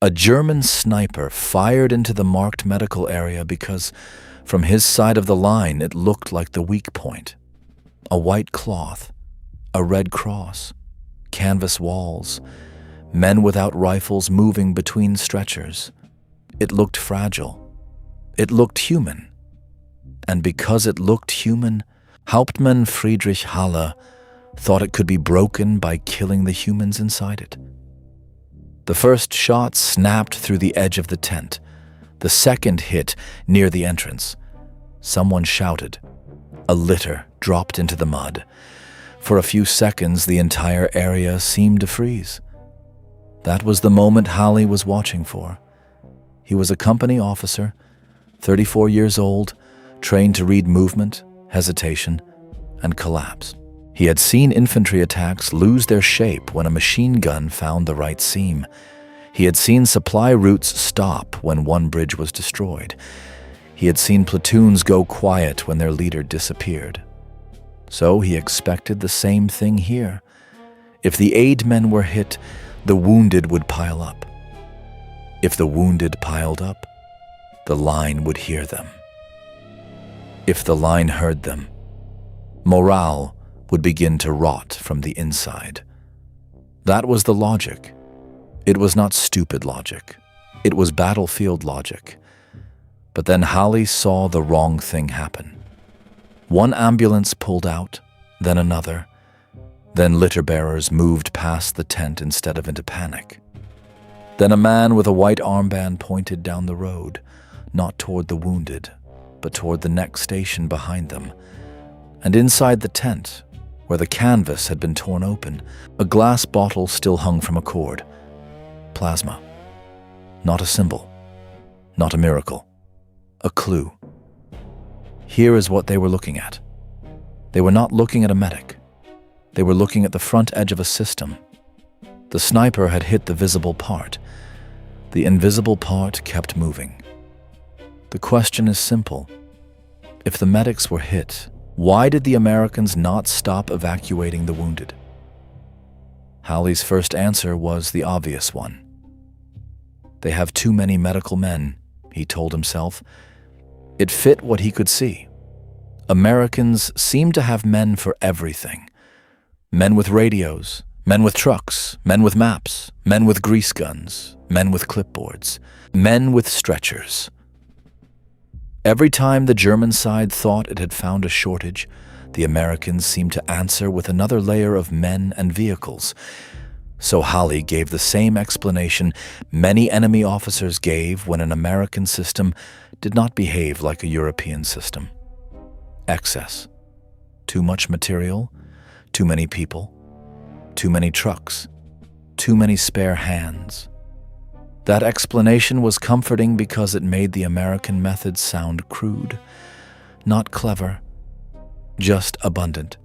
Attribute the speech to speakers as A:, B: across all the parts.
A: A German sniper fired into the marked medical area because, from his side of the line, it looked like the weak point. A white cloth, a red cross, canvas walls, men without rifles moving between stretchers. It looked fragile. It looked human. And because it looked human, Hauptmann Friedrich Halle thought it could be broken by killing the humans inside it. The first shot snapped through the edge of the tent. The second hit near the entrance. Someone shouted. A litter dropped into the mud. For a few seconds, the entire area seemed to freeze. That was the moment Halle was watching for. He was a company officer, 34 years old, trained to read movement, hesitation, and collapse. He had seen infantry attacks lose their shape when a machine gun found the right seam. He had seen supply routes stop when one bridge was destroyed. He had seen platoons go quiet when their leader disappeared. So he expected the same thing here. If the aid men were hit, the wounded would pile up. If the wounded piled up, the line would hear them. If the line heard them, morale would begin to rot from the inside. That was the logic. It was not stupid logic. It was battlefield logic. But then Halle saw the wrong thing happen. One ambulance pulled out, then another. Then litter bearers moved past the tent instead of into panic. Then a man with a white armband pointed down the road, not toward the wounded, but toward the next station behind them. And inside the tent, where the canvas had been torn open, a glass bottle still hung from a cord. Plasma. Not a symbol. Not a miracle. A clue. Here is what they were looking at. They were not looking at a medic. They were looking at the front edge of a system. The sniper had hit the visible part. The invisible part kept moving. The question is simple. If the medics were hit, why did the Americans not stop evacuating the wounded? Halle's first answer was the obvious one. They have too many medical men, he told himself. It fit what he could see. Americans seemed to have men for everything. Men with radios, men with trucks, men with maps, men with grease guns, men with clipboards, men with stretchers. Every time the German side thought it had found a shortage, the Americans seemed to answer with another layer of men and vehicles. So Halle gave the same explanation many enemy officers gave when an American system did not behave like a European system. Excess. Too much material, too many people, too many trucks, too many spare hands. That explanation was comforting because it made the American method sound crude, not clever, just abundant.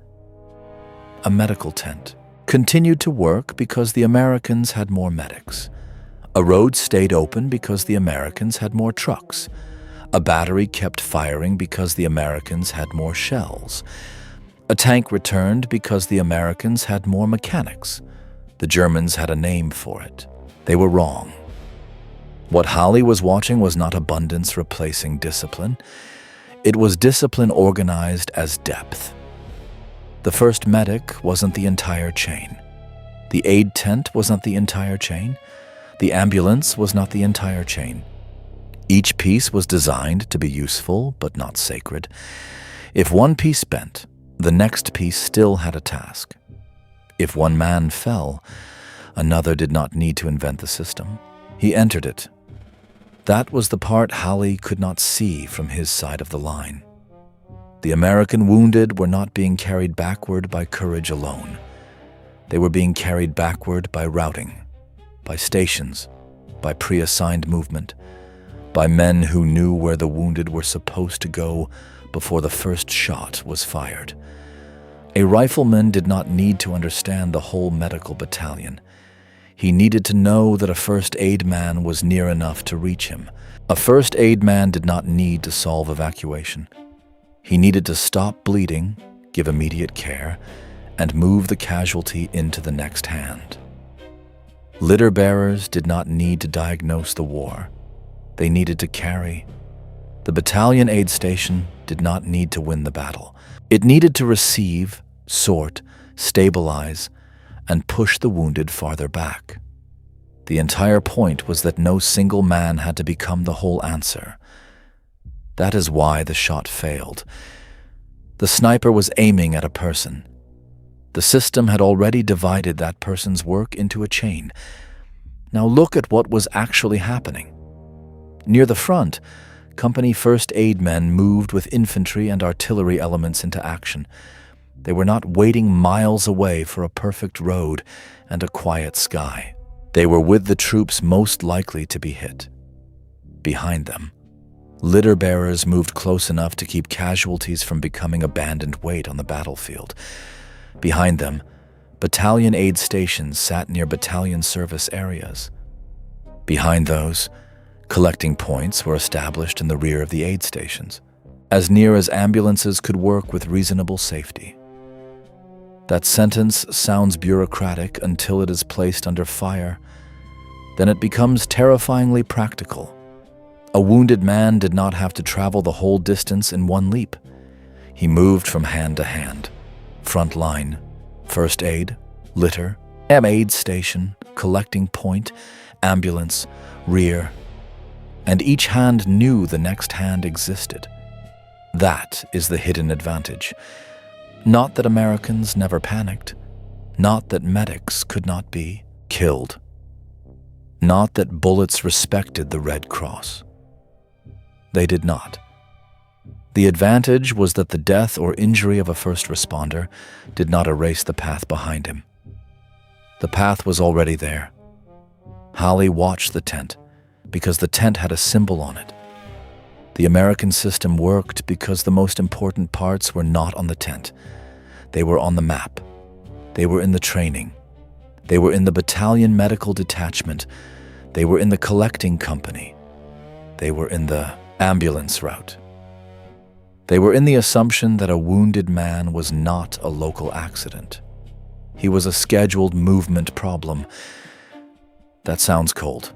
A: A medical tent continued to work because the Americans had more medics. A road stayed open because the Americans had more trucks. A battery kept firing because the Americans had more shells. A tank returned because the Americans had more mechanics. The Germans had a name for it. They were wrong. What Halle was watching was not abundance replacing discipline. It was discipline organized as depth. The first medic wasn't the entire chain. The aid tent was not the entire chain. The ambulance was not the entire chain. Each piece was designed to be useful, but not sacred. If one piece bent, the next piece still had a task. If one man fell, another did not need to invent the system. He entered it. That was the part Halle could not see from his side of the line. The American wounded were not being carried backward by courage alone. They were being carried backward by routing, by stations, by pre-assigned movement, by men who knew where the wounded were supposed to go before the first shot was fired. A rifleman did not need to understand the whole medical battalion. He needed to know that a first aid man was near enough to reach him. A first aid man did not need to solve evacuation. He needed to stop bleeding, give immediate care, and move the casualty into the next hand. Litter bearers did not need to diagnose the war. They needed to carry. The battalion aid station did not need to win the battle. It needed to receive, sort, stabilize, and push the wounded farther back. The entire point was that no single man had to become the whole answer. That is why the shot failed. The sniper was aiming at a person. The system had already divided that person's work into a chain. Now look at what was actually happening. Near the front, company first aid men moved with infantry and artillery elements into action. They were not waiting miles away for a perfect road and a quiet sky. They were with the troops most likely to be hit. Behind them, litter bearers moved close enough to keep casualties from becoming abandoned weight on the battlefield. Behind them, battalion aid stations sat near battalion service areas. Behind those, collecting points were established in the rear of the aid stations, as near as ambulances could work with reasonable safety. That sentence sounds bureaucratic until it is placed under fire. Then it becomes terrifyingly practical. A wounded man did not have to travel the whole distance in one leap. He moved from hand to hand. Front line, first aid, litter, aid station, collecting point, ambulance, rear. And each hand knew the next hand existed. That is the hidden advantage. Not that Americans never panicked. Not that medics could not be killed. Not that bullets respected the Red Cross. They did not. The advantage was that the death or injury of a first responder did not erase the path behind him. The path was already there. Holly watched the tent because the tent had a symbol on it. The American system worked because the most important parts were not on the tent. They were on the map. They were in the training. They were in the battalion medical detachment. They were in the collecting company. They were in the ambulance route. They were in the assumption that a wounded man was not a local accident. He was a scheduled movement problem. That sounds cold.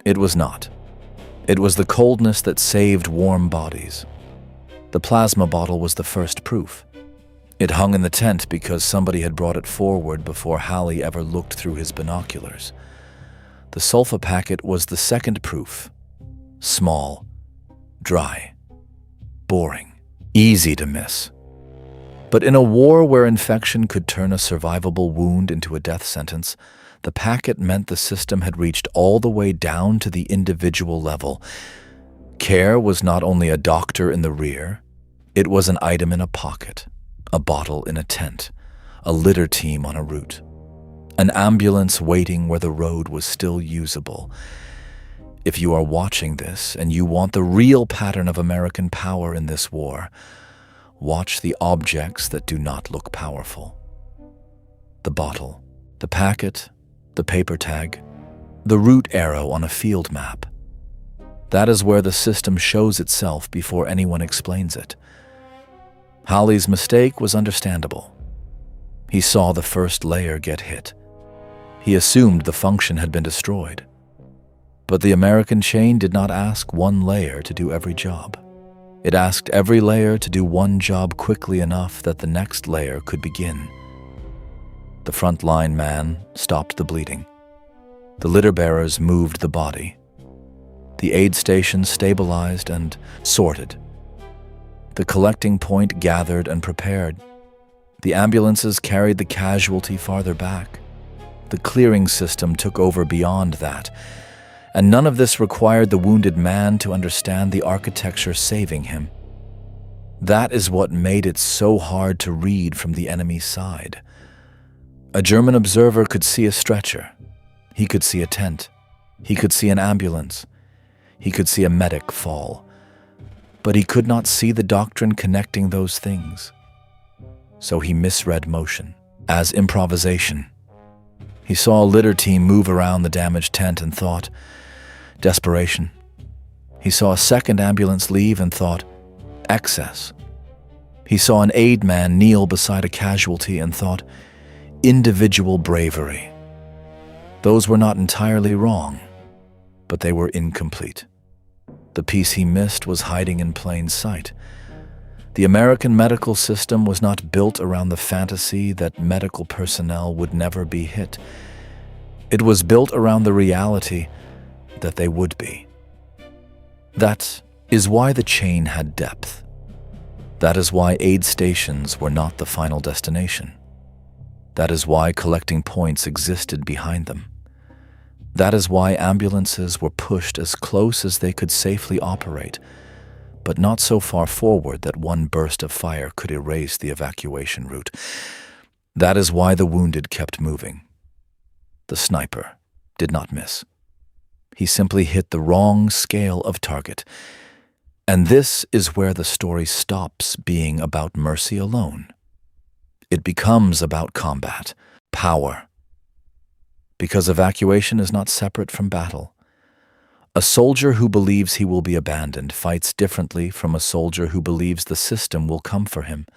A: It was not. It was the coldness that saved warm bodies. The plasma bottle was the first proof. It hung in the tent because somebody had brought it forward before Hallie ever looked through his binoculars. The sulfa packet was the second proof. Small, dry, boring, easy to miss. But in a war where infection could turn a survivable wound into a death sentence, the packet meant the system had reached all the way down to the individual level. Care was not only a doctor in the rear, it was an item in a pocket, a bottle in a tent, a litter team on a route, an ambulance waiting where the road was still usable. If you are watching this and you want the real pattern of American power in this war, watch the objects that do not look powerful. The bottle, the packet, the paper tag, the route arrow on a field map. That is where the system shows itself before anyone explains it. Hallie's mistake was understandable. He saw the first layer get hit. He assumed the function had been destroyed. But the American chain did not ask one layer to do every job. It asked every layer to do one job quickly enough that the next layer could begin. The front-line man stopped the bleeding. The litter bearers moved the body. The aid station stabilized and sorted. The collecting point gathered and prepared. The ambulances carried the casualty farther back. The clearing system took over beyond that. And none of this required the wounded man to understand the architecture saving him. That is what made it so hard to read from the enemy's side. A German observer could see a stretcher. He could see a tent. He could see an ambulance. He could see a medic fall. But he could not see the doctrine connecting those things. So he misread motion as improvisation. He saw a litter team move around the damaged tent and thought, desperation. He saw a second ambulance leave and thought, excess. He saw an aid man kneel beside a casualty and thought, individual bravery. Those were not entirely wrong, but they were incomplete. The piece he missed was hiding in plain sight. The American medical system was not built around the fantasy that medical personnel would never be hit. It was built around the reality that they would be. That is why the chain had depth. That is why aid stations were not the final destination. That is why collecting points existed behind them. That is why ambulances were pushed as close as they could safely operate, but not so far forward that one burst of fire could erase the evacuation route. That is why the wounded kept moving. The sniper did not miss. He simply hit the wrong scale of target. And this is where the story stops being about mercy alone. It becomes about combat, power. Because evacuation is not separate from battle. A soldier who believes he will be abandoned fights differently from a soldier who believes the system will come for him.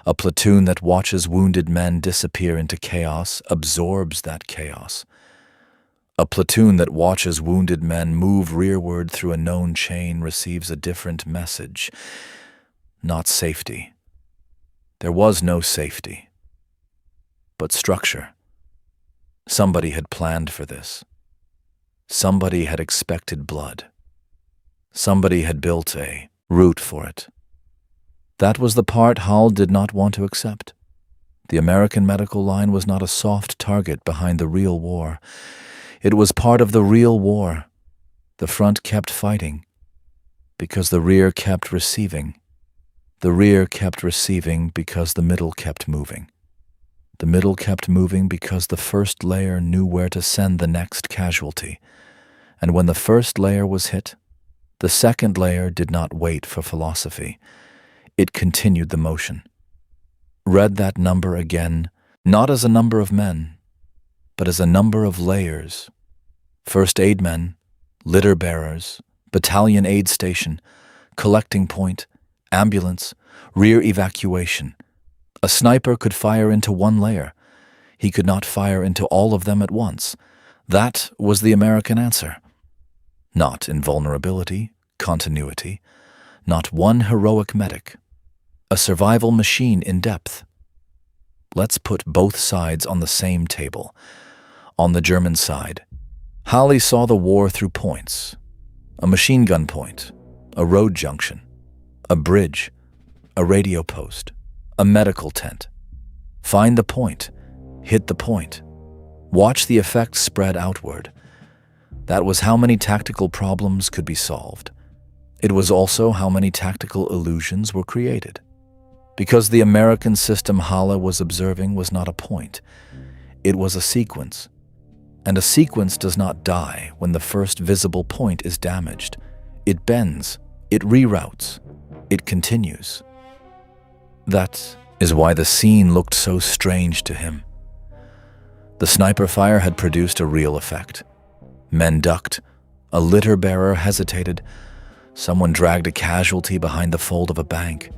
A: A platoon that watches wounded men disappear into chaos absorbs that chaos. A platoon that watches wounded men move rearward through a known chain receives a different message. Not safety. There was no safety, but structure. Somebody had planned for this. Somebody had expected blood. Somebody had built a route for it. That was the part Hull did not want to accept. The American medical line was not a soft target behind the real war. It was part of the real war. The front kept fighting because the rear kept receiving. The rear kept receiving because the middle kept moving. The middle kept moving because the first layer knew where to send the next casualty. And when the first layer was hit, the second layer did not wait for philosophy. It continued the motion. Read that number again, not as a number of men, but as a number of layers. First aid men, litter bearers, battalion aid station, collecting point, ambulance, rear evacuation. A sniper could fire into one layer. He could not fire into all of them at once. That was the American answer. Not invulnerability, continuity, not one heroic medic. A survival machine in depth. Let's put both sides on the same table. On the German side, Halley saw the war through points. A machine gun point, a road junction, a bridge, a radio post, a medical tent. Find the point, hit the point. Watch the effects spread outward. That was how many tactical problems could be solved. It was also how many tactical illusions were created. Because the American system Halle was observing was not a point. It was a sequence. And a sequence does not die when the first visible point is damaged. It bends, it reroutes, it continues. That is why the scene looked so strange to him. The sniper fire had produced a real effect. Men ducked, a litter bearer hesitated, someone dragged a casualty behind the fold of a bank.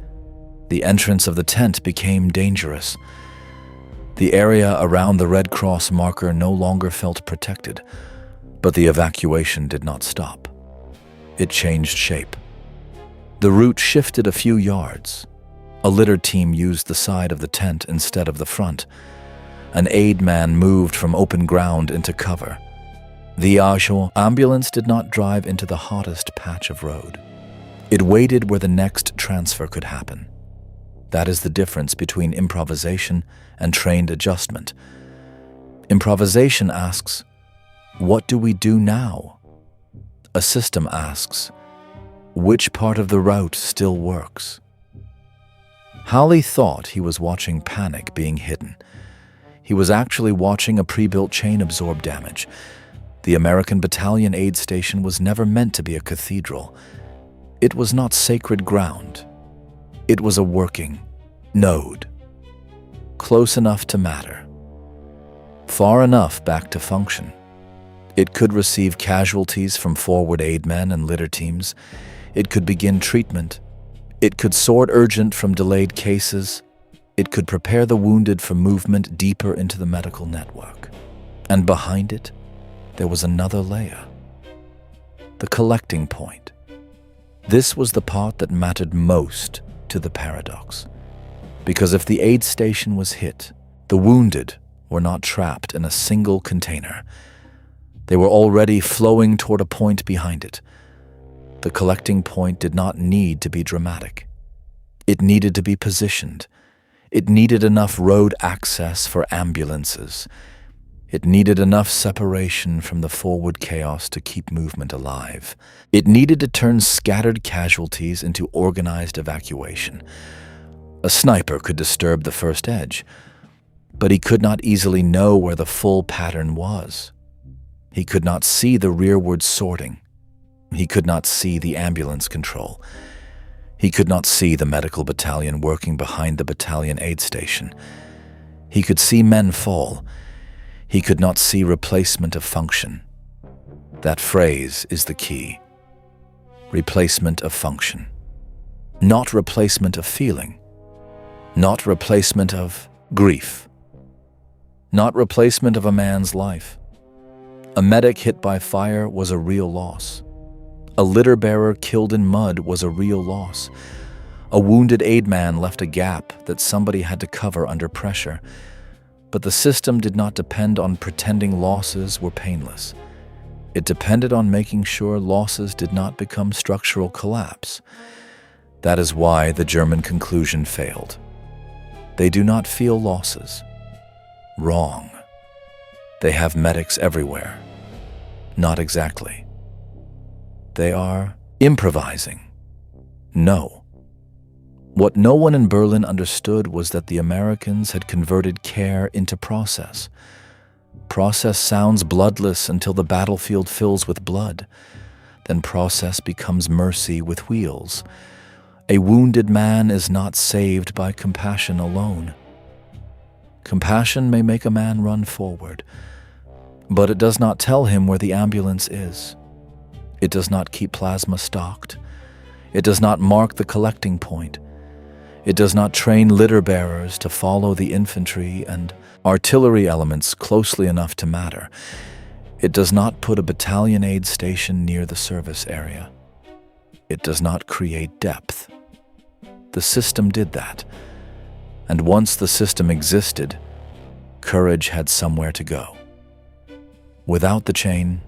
A: The entrance of the tent became dangerous. The area around the Red Cross marker no longer felt protected, but the evacuation did not stop. It changed shape. The route shifted a few yards. A litter team used the side of the tent instead of the front. An aid man moved from open ground into cover. The ambulance did not drive into the hottest patch of road. It waited where the next transfer could happen. That is the difference between improvisation and trained adjustment. Improvisation asks, what do we do now? A system asks, which part of the route still works? Halley thought he was watching panic being hidden. He was actually watching a pre-built chain absorb damage. The American battalion aid station was never meant to be a cathedral. It was not sacred ground. It was a working node, close enough to matter, far enough back to function. It could receive casualties from forward aid men and litter teams. It could begin treatment. It could sort urgent from delayed cases. It could prepare the wounded for movement deeper into the medical network. And behind it, there was another layer. The collecting point. This was the part that mattered most to the paradox. Because if the aid station was hit, the wounded were not trapped in a single container. They were already flowing toward a point behind it. The collecting point did not need to be dramatic. It needed to be positioned. It needed enough road access for ambulances. It needed enough separation from the forward chaos to keep movement alive. It needed to turn scattered casualties into organized evacuation. A sniper could disturb the first edge, but he could not easily know where the full pattern was. He could not see the rearward sorting. He could not see the ambulance control. He could not see the medical battalion working behind the battalion aid station. He could see men fall. He could not see replacement of function. That phrase is the key. Replacement of function. Not replacement of feeling. Not replacement of grief. Not replacement of a man's life. A medic hit by fire was a real loss. A litter bearer killed in mud was a real loss. A wounded aid man left a gap that somebody had to cover under pressure. But the system did not depend on pretending losses were painless. It depended on making sure losses did not become structural collapse. That is why the German conclusion failed. They do not feel losses. Wrong. They have medics everywhere. Not exactly. They are improvising. No. What no one in Berlin understood was that the Americans had converted care into process. Process sounds bloodless until the battlefield fills with blood. Then process becomes mercy with wheels. A wounded man is not saved by compassion alone. Compassion may make a man run forward, but it does not tell him where the ambulance is. It does not keep plasma stocked. It does not mark the collecting point. It does not train litter bearers to follow the infantry and artillery elements closely enough to matter. It does not put a battalion aid station near the service area. It does not create depth. The system did that. And once the system existed, courage had somewhere to go. Without the chain,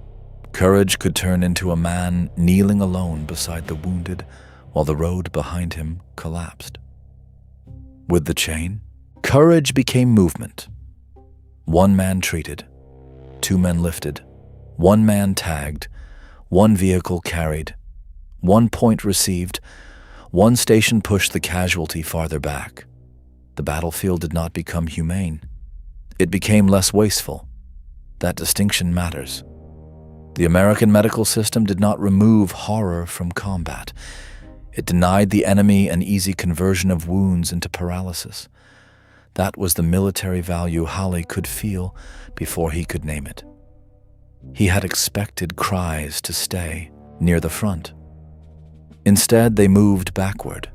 A: courage could turn into a man kneeling alone beside the wounded while the road behind him collapsed. With the chain, courage became movement. One man treated, 2 men lifted, 1 man tagged, 1 vehicle carried, 1 point received, 1 station pushed the casualty farther back. The battlefield did not become humane. It became less wasteful. That distinction matters. The American medical system did not remove horror from combat. It denied the enemy an easy conversion of wounds into paralysis. That was the military value Halle could feel before he could name it. He had expected cries to stay near the front. Instead, they moved backward.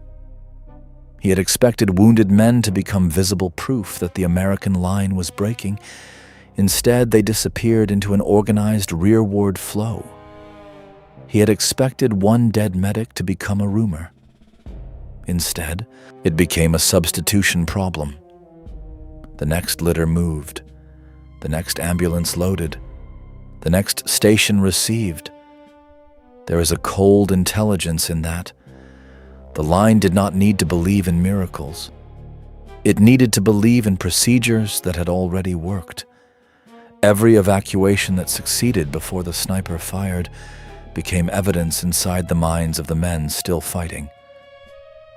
A: He had expected wounded men to become visible proof that the American line was breaking. Instead, they disappeared into an organized rearward flow. He had expected 1 dead medic to become a rumor. Instead, it became a substitution problem. The next litter moved. The next ambulance loaded. The next station received. There is a cold intelligence in that. The line did not need to believe in miracles. It needed to believe in procedures that had already worked. Every evacuation that succeeded before the sniper fired became evidence inside the minds of the men still fighting.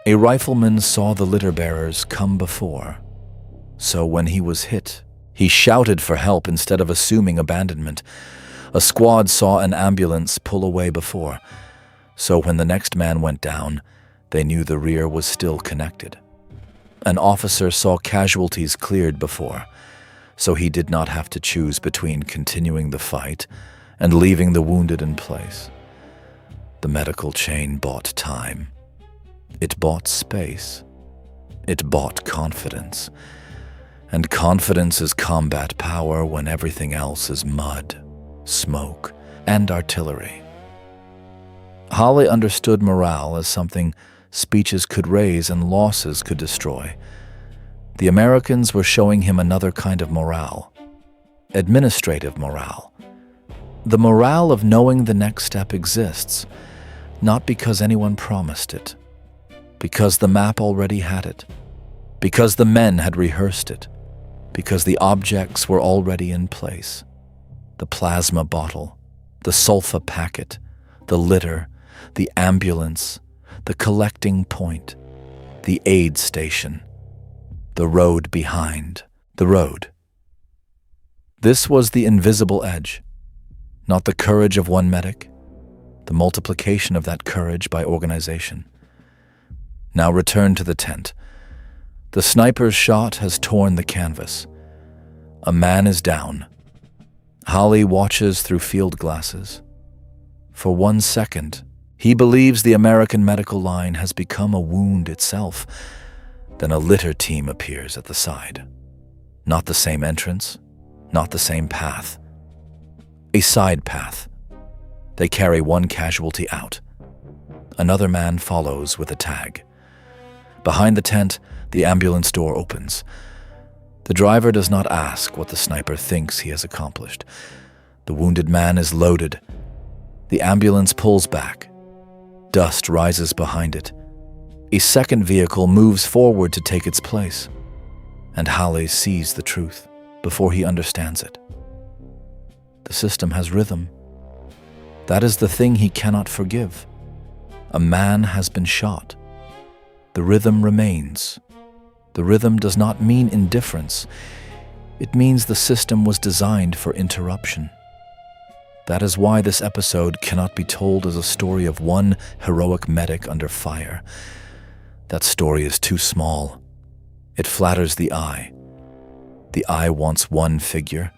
A: A rifleman saw the litter bearers come before. So when he was hit, he shouted for help instead of assuming abandonment. A squad saw an ambulance pull away before. So when the next man went down, they knew the rear was still connected. An officer saw casualties cleared before, so he did not have to choose between continuing the fight and leaving the wounded in place. The medical chain bought time. It bought space. It bought confidence. And confidence is combat power when everything else is mud, smoke, and artillery. Holly understood morale as something speeches could raise and losses could destroy. The Americans were showing him another kind of morale, administrative morale. The morale of knowing the next step exists, not because anyone promised it, because the map already had it, because the men had rehearsed it, because the objects were already in place. The plasma bottle, the sulfa packet, the litter, the ambulance, the collecting point, the aid station, the road behind, the road. This was the invisible edge, not the courage of one medic, the multiplication of that courage by organization. Now return to the tent. The sniper's shot has torn the canvas. A man is down. Holly watches through field glasses. For 1 second, he believes the American medical line has become a wound itself. Then a litter team appears at the side. Not the same entrance, not the same path. A side path. They carry one casualty out. Another man follows with a tag. Behind the tent, the ambulance door opens. The driver does not ask what the sniper thinks he has accomplished. The wounded man is loaded. The ambulance pulls back. Dust rises behind it. A second vehicle moves forward to take its place. And Holly sees the truth before he understands it. The system has rhythm. That is the thing he cannot forgive. A man has been shot. The rhythm remains. The rhythm does not mean indifference. It means the system was designed for interruption. That is why this episode cannot be told as a story of one heroic medic under fire. That story is too small. It flatters the eye. The eye wants one figure,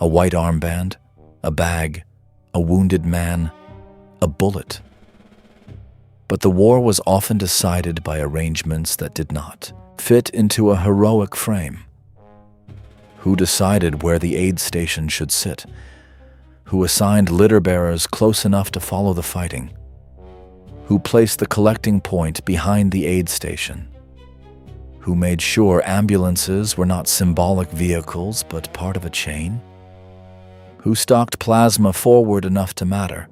A: a white armband, a bag, a wounded man, a bullet. But the war was often decided by arrangements that did not fit into a heroic frame. Who decided where the aid station should sit? Who assigned litter bearers close enough to follow the fighting? Who placed the collecting point behind the aid station? Who made sure ambulances were not symbolic vehicles but part of a chain? Who stocked plasma forward enough to matter?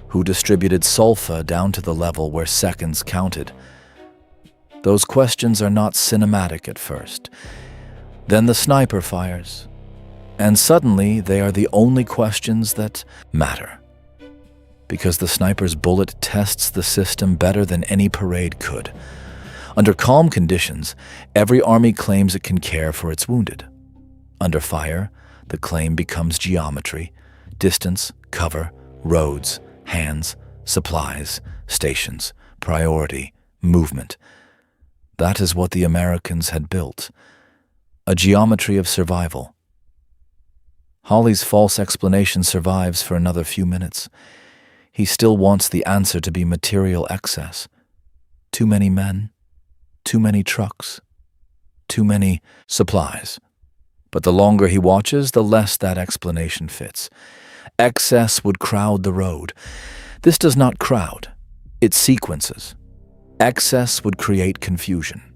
A: Who distributed sulfa down to the level where seconds counted? Those questions are not cinematic at first. Then the sniper fires, and suddenly they are the only questions that matter. Because the sniper's bullet tests the system better than any parade could. Under calm conditions, every army claims it can care for its wounded. Under fire, the claim becomes geometry, distance, cover, roads, hands, supplies, stations, priority, movement. That is what the Americans had built. A geometry of survival. Holly's false explanation survives for another few minutes. He still wants the answer to be material excess. Too many men, too many trucks, too many supplies. But the longer he watches, the less that explanation fits. Excess would crowd the road. This does not crowd. It sequences. Excess would create confusion.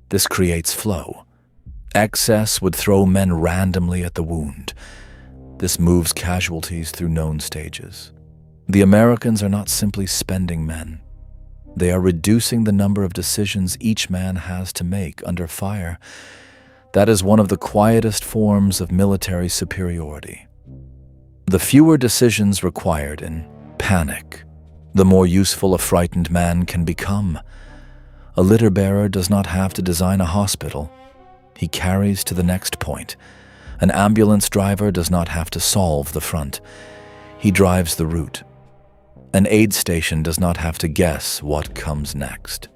A: This creates flow. Excess would throw men randomly at the wound. This moves casualties through known stages. The Americans are not simply spending men. They are reducing the number of decisions each man has to make under fire. That is one of the quietest forms of military superiority. The fewer decisions required in panic, the more useful a frightened man can become. A litter bearer does not have to design a hospital. He carries to the next point. An ambulance driver does not have to solve the front. He drives the route. An aid station does not have to guess what comes next.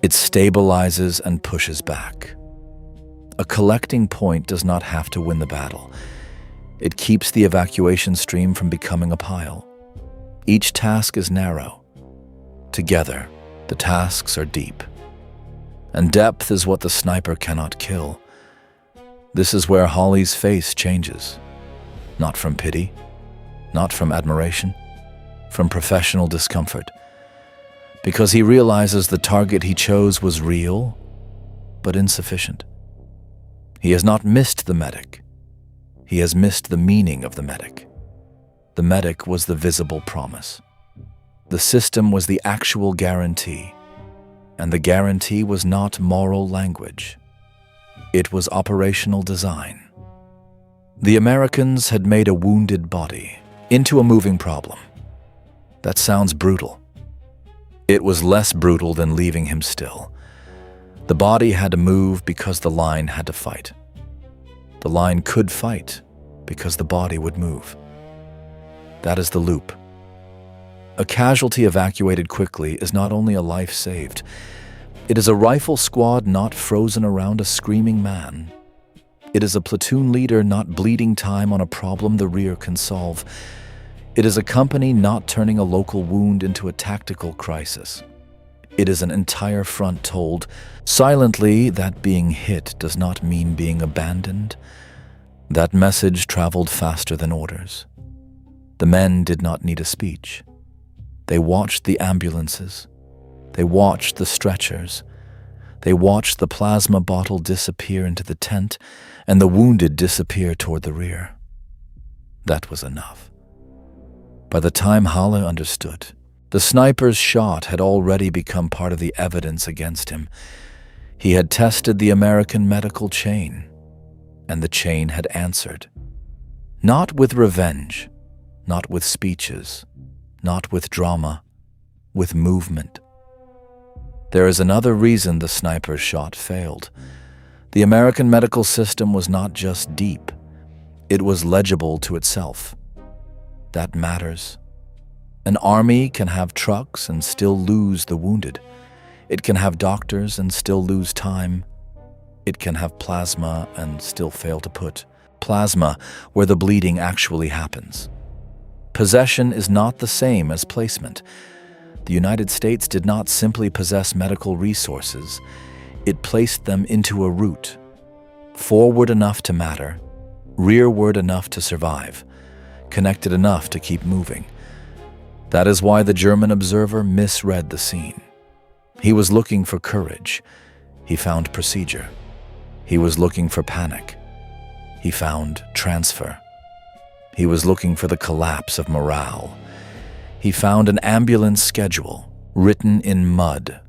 A: It stabilizes and pushes back. A collecting point does not have to win the battle. It keeps the evacuation stream from becoming a pile. Each task is narrow. Together, the tasks are deep. And depth is what the sniper cannot kill. This is where Holly's face changes. Not from pity, not from admiration, from professional discomfort. Because he realizes the target he chose was real, but insufficient. He has not missed the medic. He has missed the meaning of the medic. The medic was the visible promise. The system was the actual guarantee, and the guarantee was not moral language. It was operational design. The Americans had made a wounded body into a moving problem. That sounds brutal. It was less brutal than leaving him still. The body had to move because the line had to fight. The line could fight because the body would move. That is the loop. A casualty evacuated quickly is not only a life saved, it is a rifle squad not frozen around a screaming man. It is a platoon leader not bleeding time on a problem the rear can solve. It is a company not turning a local wound into a tactical crisis. It is an entire front told silently that being hit does not mean being abandoned. That message traveled faster than orders. The men did not need a speech. They watched the ambulances. They watched the stretchers. They watched the plasma bottle disappear into the tent and the wounded disappear toward the rear. That was enough. By the time Halle understood, the sniper's shot had already become part of the evidence against him. He had tested the American medical chain, and the chain had answered. Not with revenge, not with speeches, not with drama, with movement. There is another reason the sniper's shot failed. The American medical system was not just deep, it was legible to itself. That matters. An army can have trucks and still lose the wounded. It can have doctors and still lose time. It can have plasma and still fail to put plasma where the bleeding actually happens. Possession is not the same as placement. The United States did not simply possess medical resources, it placed them into a route, forward enough to matter, rearward enough to survive, connected enough to keep moving. That is why the German observer misread the scene. He was looking for courage. He found procedure. He was looking for panic. He found transfer. He was looking for the collapse of morale. He found an ambulance schedule written in mud.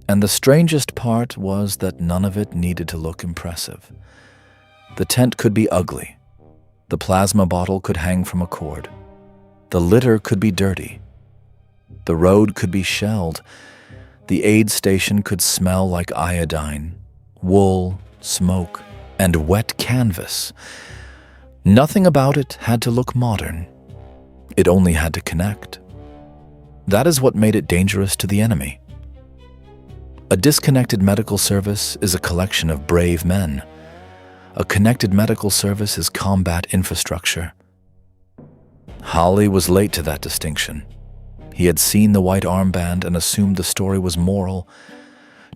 A: And the strangest part was that none of it needed to look impressive. The tent could be ugly. The plasma bottle could hang from a cord. The litter could be dirty. The road could be shelled. The aid station could smell like iodine, wool, smoke, and wet canvas. Nothing about it had to look modern. It only had to connect. That is what made it dangerous to the enemy. A disconnected medical service is a collection of brave men. A connected medical service is combat infrastructure. Halle was late to that distinction. He had seen the white armband and assumed the story was moral.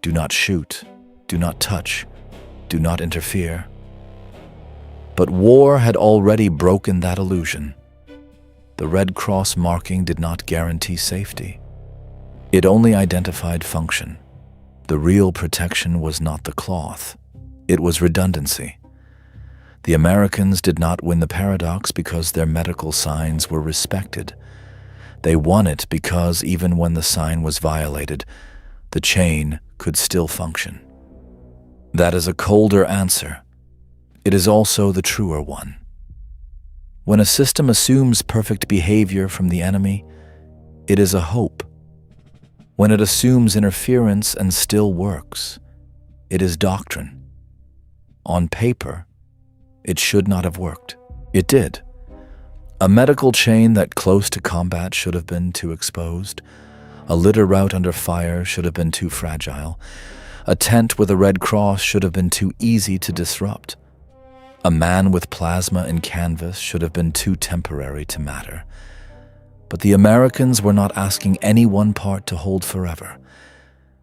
A: Do not shoot, do not touch, do not interfere. But war had already broken that illusion. The Red Cross marking did not guarantee safety. It only identified function. The real protection was not the cloth. It was redundancy. The Americans did not win the paradox because their medical signs were respected. They won it because even when the sign was violated, the chain could still function. That is a colder answer. It is also the truer one. When a system assumes perfect behavior from the enemy, it is a hope. When it assumes interference and still works, it is doctrine. On paper, it should not have worked. It did. A medical chain that close to combat should have been too exposed. A litter route under fire should have been too fragile. A tent with a Red Cross should have been too easy to disrupt. A man with plasma and canvas should have been too temporary to matter. But the Americans were not asking any one part to hold forever.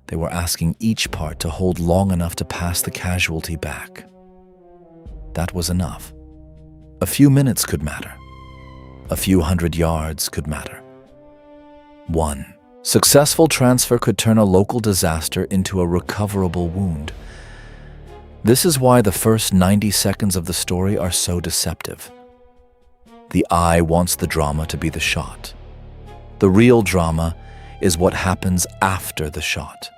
A: They were asking each part to hold long enough to pass the casualty back. That was enough. A few minutes could matter. A few hundred yards could matter. 1. Successful transfer could turn a local disaster into a recoverable wound. This is why the first 90 seconds of the story are so deceptive. The eye wants the drama to be the shot. The real drama is what happens after the shot.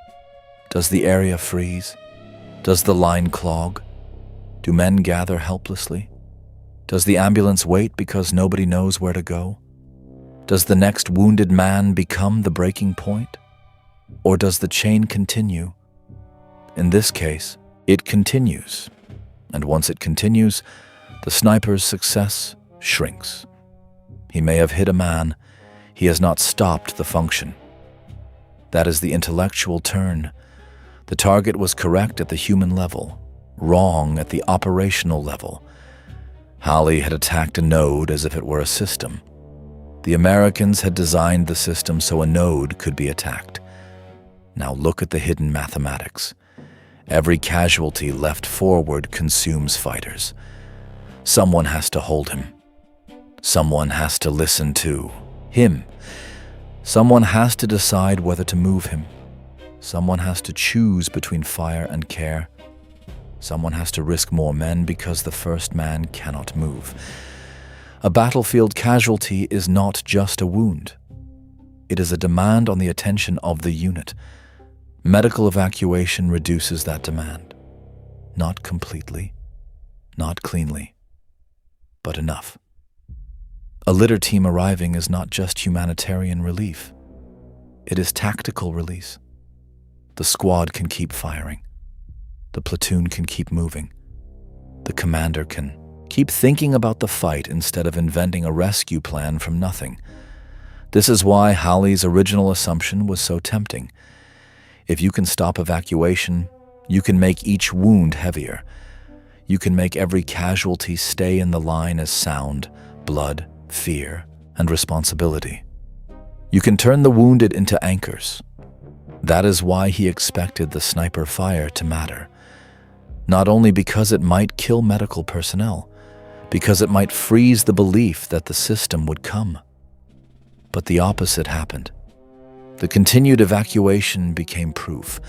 A: Does the area freeze? Does the line clog? Do men gather helplessly? Does the ambulance wait because nobody knows where to go? Does the next wounded man become the breaking point? Or does the chain continue? In this case, it continues. And once it continues, the sniper's success shrinks. He may have hit a man, he has not stopped the function. That is the intellectual turn. The target was correct at the human level, wrong at the operational level. Halley had attacked a node as if it were a system. The Americans had designed the system so a node could be attacked. Now look at the hidden mathematics. Every casualty left forward consumes fighters. Someone has to hold him. Someone has to listen to him. Someone has to decide whether to move him. Someone has to choose between fire and care. Someone has to risk more men because the first man cannot move. A battlefield casualty is not just a wound. It is a demand on the attention of the unit. Medical evacuation reduces that demand. Not completely, not cleanly, but enough. A litter team arriving is not just humanitarian relief. It is tactical release. The squad can keep firing. The platoon can keep moving. The commander can keep thinking about the fight instead of inventing a rescue plan from nothing. This is why Halley's original assumption was so tempting. If you can stop evacuation, you can make each wound heavier. You can make every casualty stay in the line as sound, blood, fear, and responsibility. You can turn the wounded into anchors. That is why he expected the sniper fire to matter. Not only because it might kill medical personnel, because it might freeze the belief that the system would come. But the opposite happened. The continued evacuation became proof.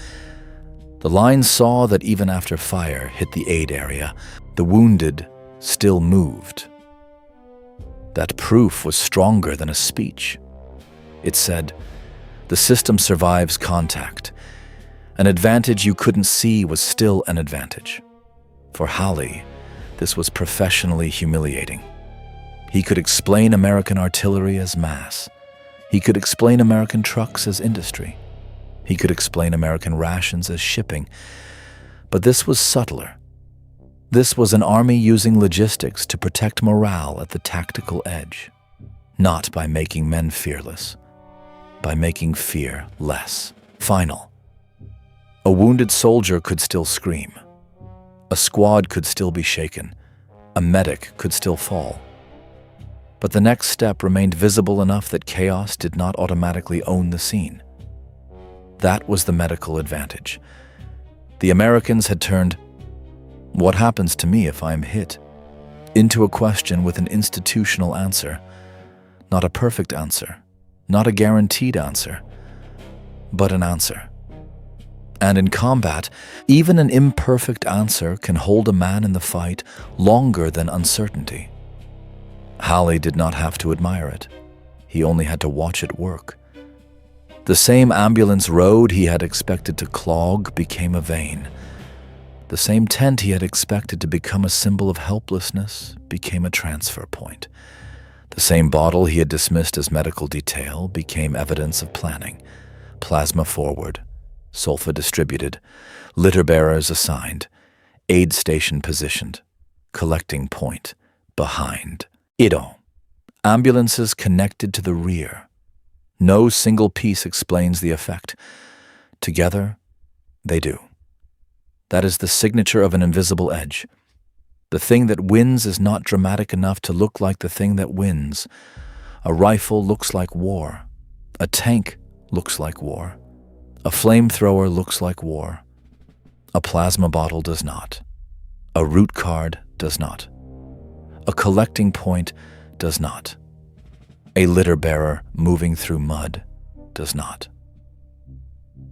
A: The line saw that even after fire hit the aid area, the wounded still moved. That proof was stronger than a speech. It said, the system survives contact. An advantage you couldn't see was still an advantage. For Halley, this was professionally humiliating. He could explain American artillery as mass. He could explain American trucks as industry. He could explain American rations as shipping. But this was subtler. This was an army using logistics to protect morale at the tactical edge, not by making men fearless, by making fear less final. A wounded soldier could still scream. A squad could still be shaken. A medic could still fall. But the next step remained visible enough that chaos did not automatically own the scene. That was the medical advantage. The Americans had turned, "What happens to me if I am hit?" into a question with an institutional answer. Not a perfect answer, not a guaranteed answer, but an answer. And in combat, even an imperfect answer can hold a man in the fight longer than uncertainty. Halley did not have to admire it. He only had to watch it work. The same ambulance road he had expected to clog became a vein. The same tent he had expected to become a symbol of helplessness became a transfer point. The same bottle he had dismissed as medical detail became evidence of planning. Plasma forward, sulfa distributed, litter bearers assigned, aid station positioned, collecting point behind. Ido. Ambulances connected to the rear. No single piece explains the effect. Together, they do. That is the signature of an invisible edge. The thing that wins is not dramatic enough to look like the thing that wins. A rifle looks like war. A tank looks like war. A flamethrower looks like war. A plasma bottle does not. A route card does not. A collecting point does not. A litter bearer moving through mud does not.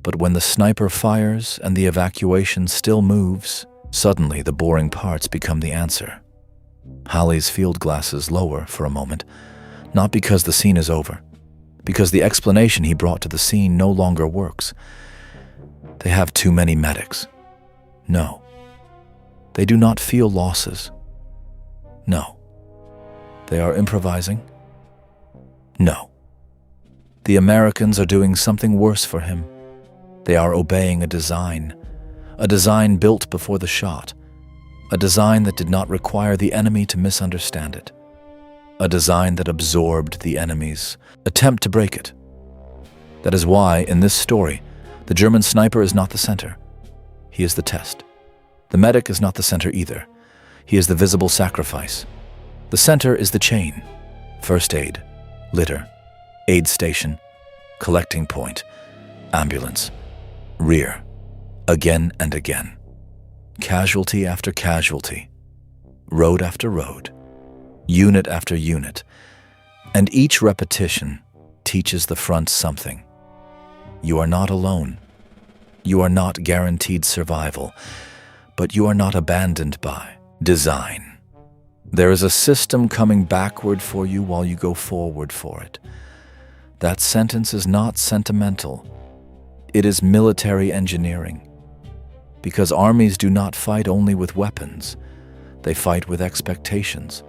A: But when the sniper fires and the evacuation still moves, suddenly the boring parts become the answer. Halley's field glasses lower for a moment, not because the scene is over, because the explanation he brought to the scene no longer works. They have too many medics. No. They do not feel losses. No. They are improvising. No. The Americans are doing something worse for him. They are obeying a design built before the shot, a design that did not require the enemy to misunderstand it, a design that absorbed the enemy's attempt to break it. That is why, in this story, the German sniper is not the center. He is the test. The medic is not the center either. He is the visible sacrifice. The center is the chain: first aid, litter, aid station, collecting point, ambulance, rear, again and again. Casualty after casualty, road after road, unit after unit, and each repetition teaches the front something. You are not alone. You are not guaranteed survival, but you are not abandoned by design. There is a system coming backward for you while you go forward for it. That sentence is not sentimental. It is military engineering. Because armies do not fight only with weapons. They fight with expectations.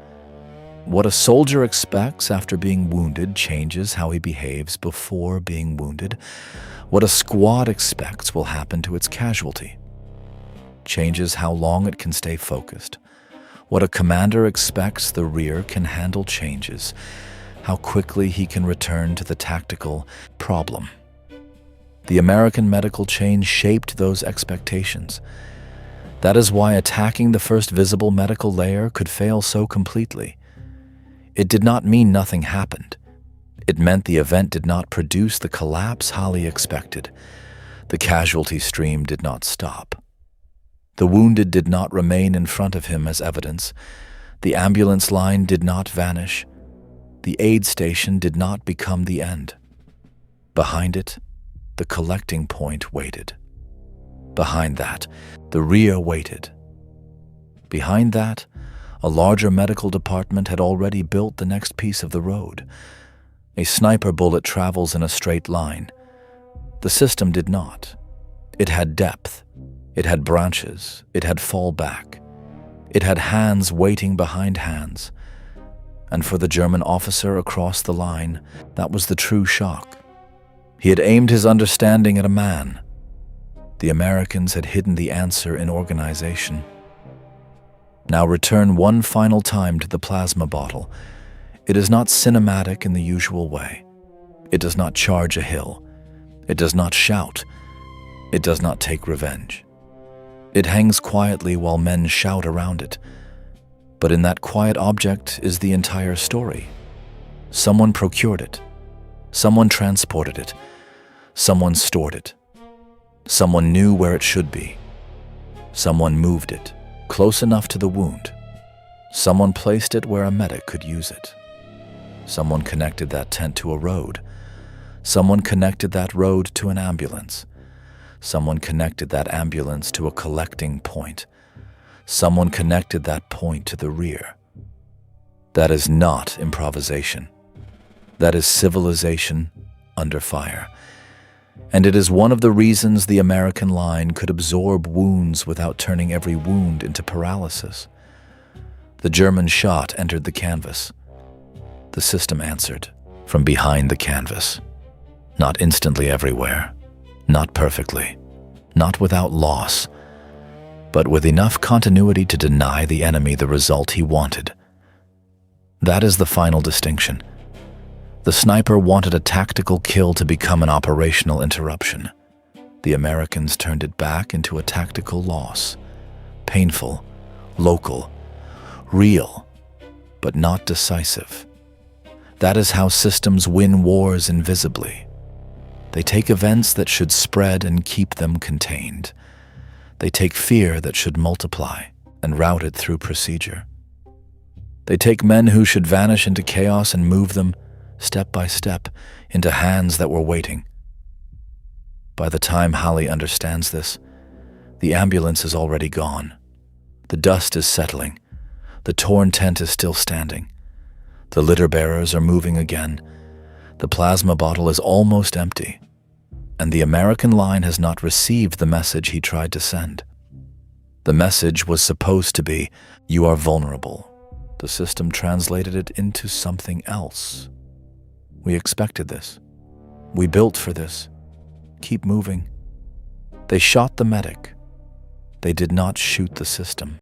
A: What a soldier expects after being wounded changes how he behaves before being wounded. What a squad expects will happen to its casualty changes how long it can stay focused. What a commander expects the rear can handle changes how quickly he can return to the tactical problem. The American medical chain shaped those expectations. That is why attacking the first visible medical layer could fail so completely. It did not mean nothing happened. It meant the event did not produce the collapse Halley expected. The casualty stream did not stop. The wounded did not remain in front of him as evidence. The ambulance line did not vanish. The aid station did not become the end. Behind it, the collecting point waited. Behind that, the rear waited. Behind that, a larger medical department had already built the next piece of the road. A sniper bullet travels in a straight line. The system did not. It had depth. It had branches. It had fallback. It had hands waiting behind hands. And for the German officer across the line, that was the true shock. He had aimed his understanding at a man. The Americans had hidden the answer in organization. Now return one final time to the plasma bottle. It is not cinematic in the usual way. It does not charge a hill. It does not shout. It does not take revenge. It hangs quietly while men shout around it. But in that quiet object is the entire story. Someone procured it. Someone transported it. Someone stored it. Someone knew where it should be. Someone moved it, close enough to the wound. Someone placed it where a medic could use it. Someone connected that tent to a road. Someone connected that road to an ambulance. Someone connected that ambulance to a collecting point. Someone connected that point to the rear. That is not improvisation. That is civilization under fire. And it is one of the reasons the American line could absorb wounds without turning every wound into paralysis. The German shot entered the canvas. The system answered from behind the canvas. Not instantly everywhere, not perfectly, not without loss, but with enough continuity to deny the enemy the result he wanted. That is the final distinction. The sniper wanted a tactical kill to become an operational interruption. The Americans turned it back into a tactical loss. Painful, local, real, but not decisive. That is how systems win wars invisibly. They take events that should spread and keep them contained. They take fear that should multiply and routed through procedure. They take men who should vanish into chaos and move them, step by step, into hands that were waiting. By the time Holly understands this, the ambulance is already gone. The dust is settling. The torn tent is still standing. The litter bearers are moving again. The plasma bottle is almost empty. And the American line has not received the message he tried to send. The message was supposed to be, "You are vulnerable." The system translated it into something else. We expected this. We built for this. Keep moving. They shot the medic. They did not shoot the system.